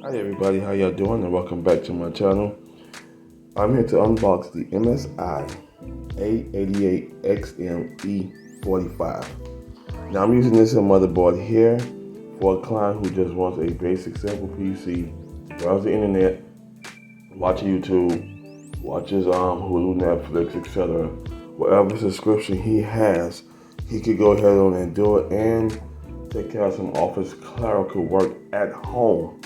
Hi everybody, how y'all doing? And welcome back to my channel. I'm here to unbox the MSI A88XM E45. Now I'm using this motherboard here for a client who just wants a basic simple PC, browse the internet, watch YouTube, watch his Hulu, Netflix, etc. Whatever subscription he has, he could go ahead on and do it and take care of some office clerical work at home.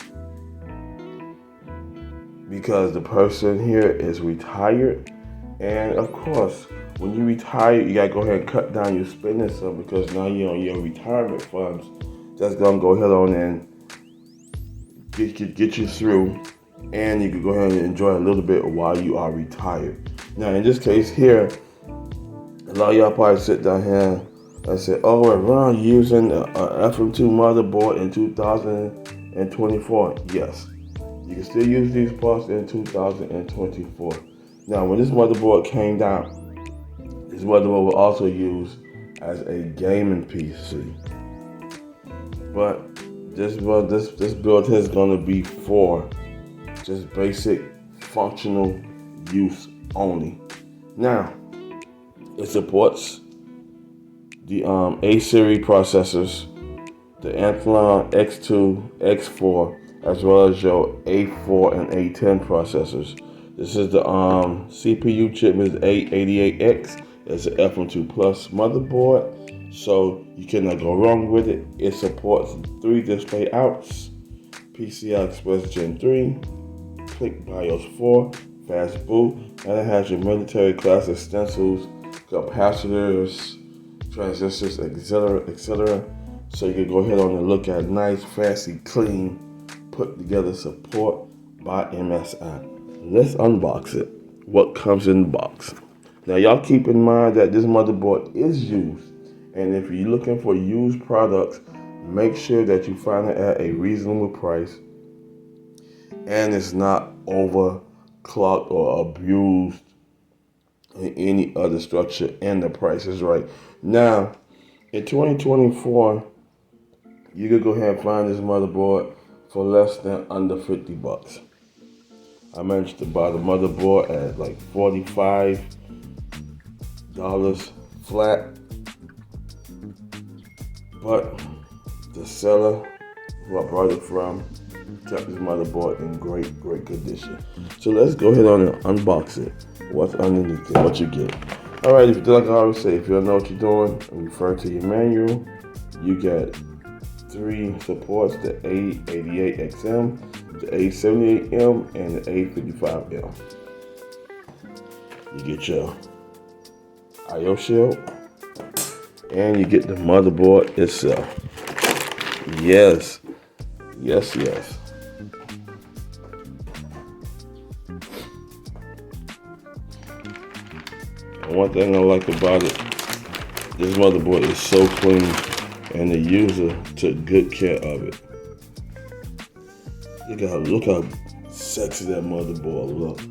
Because the person here is retired, and of course, when you retire, you gotta go ahead and cut down your spending some because now you're on your retirement funds. That's gonna go ahead on and get you through, and you can go ahead and enjoy a little bit while you are retired. Now, in this case here, a lot of y'all probably sit down here and say, "Oh, we're Ron using a FM2 motherboard in 2024." Yes. You can still use these parts in 2024. Now, when this motherboard came down, this motherboard was also used as a gaming PC. But this build is going to be for just basic functional use only. Now, it supports the A-series processors, the Athlon X2, X4, as well as your A4 and A10 processors. This is the CPU chip is A88X. It's an FM2 Plus motherboard, so you cannot go wrong with it. It supports 3 display outs, PCI Express Gen 3, Click BIOS 4, fast boot, and it has your military class extensions, capacitors, transistors, etc. So you can go ahead on and look at nice, fancy, clean, put together support by MSI. Let's unbox it. What comes in the box? Now y'all keep in mind that this motherboard is used, and if you're looking for used products, make sure that you find it at a reasonable price and it's not overclocked or abused in any other structure, and the price is right. Now in 2024, you could go ahead and find this motherboard for less than under $50. I managed to buy the motherboard at like $45 flat, but the seller who I bought it from kept this motherboard in great condition. So let's go ahead on and unbox it. What's underneath it, what you get. All right, like I always say, if you don't know what you're doing, refer to your manual. You get 3 supports, the A88XM, the A78M, and the A55M. You get your I/O shield, and you get the motherboard itself. Yes. And one thing I like about it, this motherboard is so clean, and the user took good care of it. Look how sexy that motherboard look.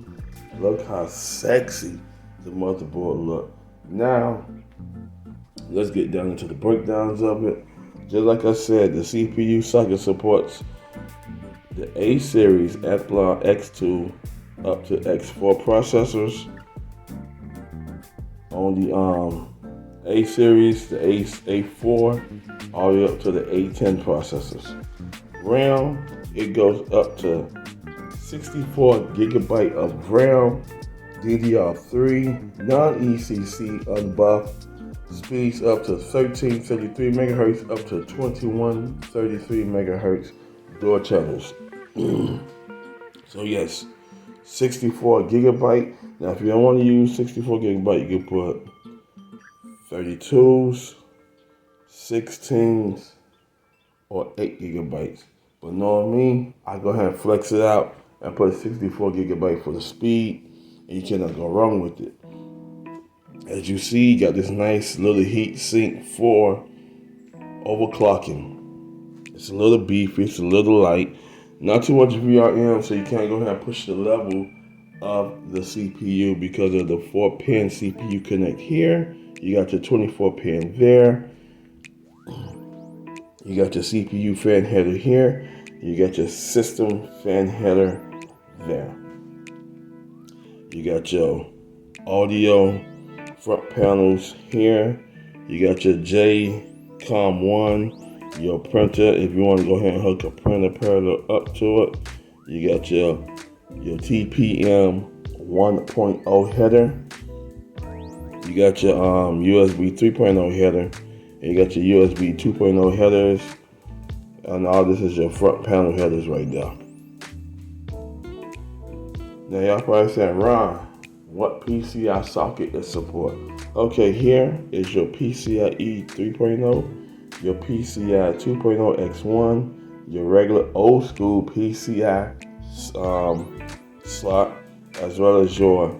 Look how sexy the motherboard look. Now, let's get down into the breakdowns of it. Just like I said, the CPU socket supports the A-series Athlon X2 up to X4 processors. On the A-series, the A4, all the way up to the A10 processors. RAM, it goes up to 64 gigabyte of RAM, DDR3, non-ECC unbuffed, speeds up to 1333 megahertz up to 2133 megahertz dual channels. So yes, 64 gigabyte. Now if you don't want to use 64 gigabyte, you can put 32s, 16s, or 8 gigabytes. But knowing me, I go ahead and flex it out and put 64 gigabyte for the speed, and you cannot go wrong with it. As you see, you got this nice little heat sink for overclocking. It's a little beefy, it's a little light, not too much VRM, so you can't go ahead and push the level of the CPU because of the 4-pin CPU connect here. You got your 24-pin there. You got your CPU fan header here. You got your system fan header there. You got your audio front panels here. You got your JCOM1, your printer. If you want to go ahead and hook a printer parallel up to it. You got your TPM 1.0 header. You got your USB 3.0 header. And you got your USB 2.0 headers. And all this is your front panel headers right there. Now y'all probably saying, Ron, what PCI socket is support? Okay, here is your PCIe 3.0, your PCI 2.0 X1, your regular old school PCI slot, as well as your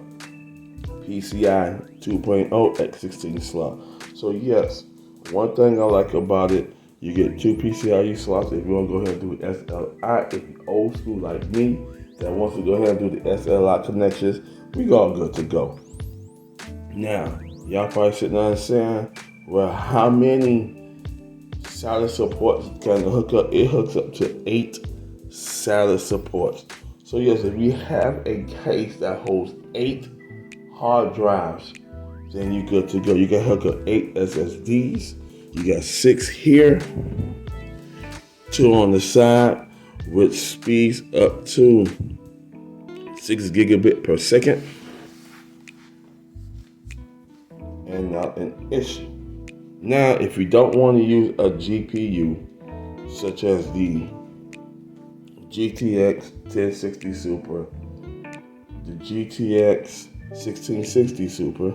PCI 2.0 X16 slot. So yes, one thing I like about it, you get 2 PCIe slots if you want to go ahead and do SLI. If you're old school like me, that wants to go ahead and do the SLI connections, we all good to go. Now, y'all probably sitting there saying, well, how many SATA supports can it hook up? It hooks up to 8 SATA supports. So yes, if you have a case that holds 8 hard drives, then you're good to go. You can hook up 8 SSDs. You got 6 here, 2 on the side, which speeds up to 6 gigabit per second. And not an issue. Now, if you don't want to use a GPU, such as the GTX 1060 Super, the GTX 1660 Super,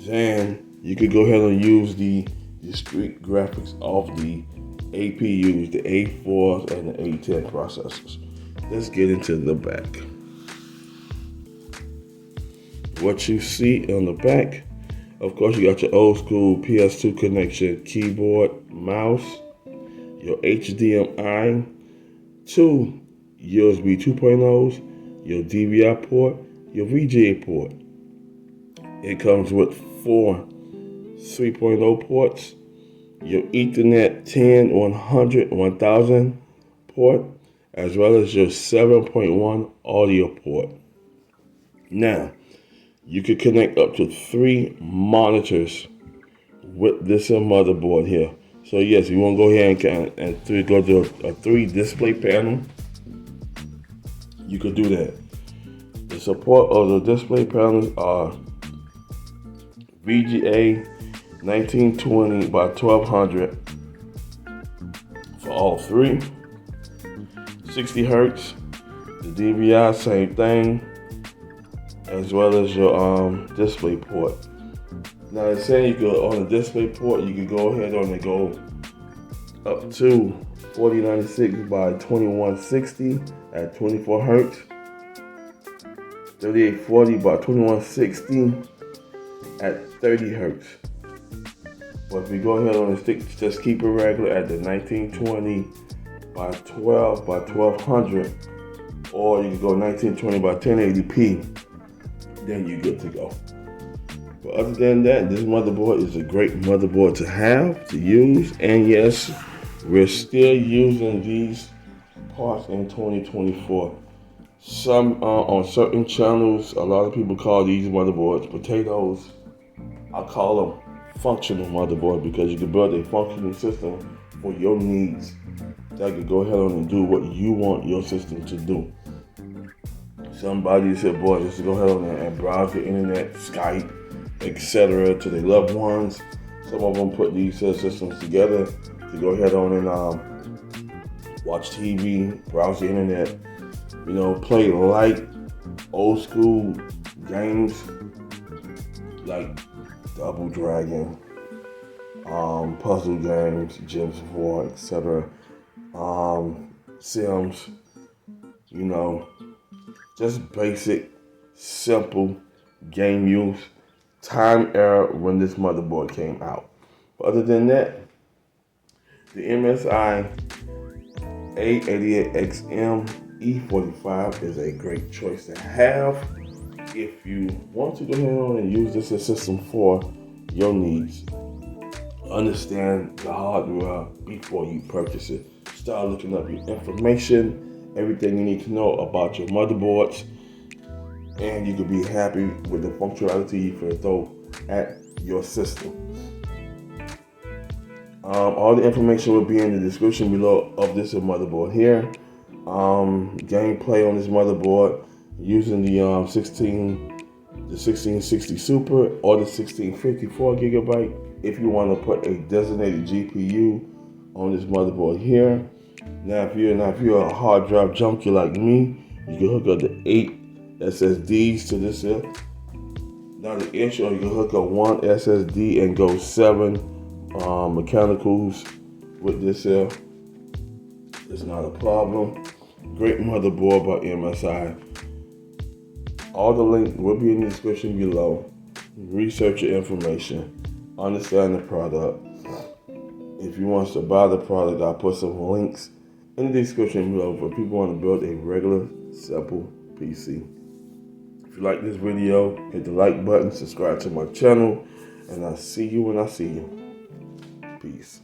then you could go ahead and use the discrete graphics of the APUs, the A4s and the A10 processors. Let's get into the back. What you see on the back, of course, you got your old school PS2 connection, keyboard, mouse, your HDMI, 2 USB 2.0s, your DVI port, your VGA port. It comes with 4 3.0 ports, your Ethernet 10, 100, 1000 port, as well as your 7.1 audio port. Now, you could connect up to 3 monitors with this motherboard here. So yes, you want to go ahead and go to a 3 display panel, you could do that. The support of the display panels are VGA 1920 by 1200 for all 3. 60 hertz. The DVI, same thing, as well as your display port. Now it's saying you could, on the display port, you could go ahead and go up to 4096 by 2160 at 24 hertz, 3840 by 2160 at 30 hertz. But if you go ahead and just keep it regular at the 1920 by 12 by 1200, or you can go 1920 by 1080p, then you're good to go. But other than that, this motherboard is a great motherboard to have, to use, and yes, we're still using these parts in 2024. Some on certain channels, a lot of people call these motherboards potatoes. I call them functional motherboard because you can build a functioning system for your needs that can go ahead and do what you want your system to do. Somebody said, boy, just to go ahead and browse the internet, Skype, etc. to their loved ones. Some of them put these systems together to go ahead on and watch TV, browse the internet, play light, old school games like Double Dragon, puzzle games, Gems of War, etc. Sims, just basic, simple game use. Time era when this motherboard came out. But other than that, the MSI A88XM E45 is a great choice to have if you want to go ahead and use this system for your needs. understand the hardware before you purchase it. Start looking up your information, everything you need to know about your motherboards, and you can be happy with the functionality you can throw at your system. All the information will be in the description below of this motherboard here. Gameplay on this motherboard using the 1660 Super or the 1654 gigabyte. If you want to put a designated GPU on this motherboard here. Now, if you're a hard drive junkie like me, you can hook up the 8 SSDs to this here. Now the issue, you can hook up 1 SSD and go 7 mechanicals with this here. It's not a problem. Great motherboard by MSI. All the link will be in the description below. Research your information. Understand the product. If you want to buy the product, I'll put some links in the description below for people who want to build a regular, simple PC. If you like this video, hit the like button, subscribe to my channel, and I'll see you when I see you. Peace.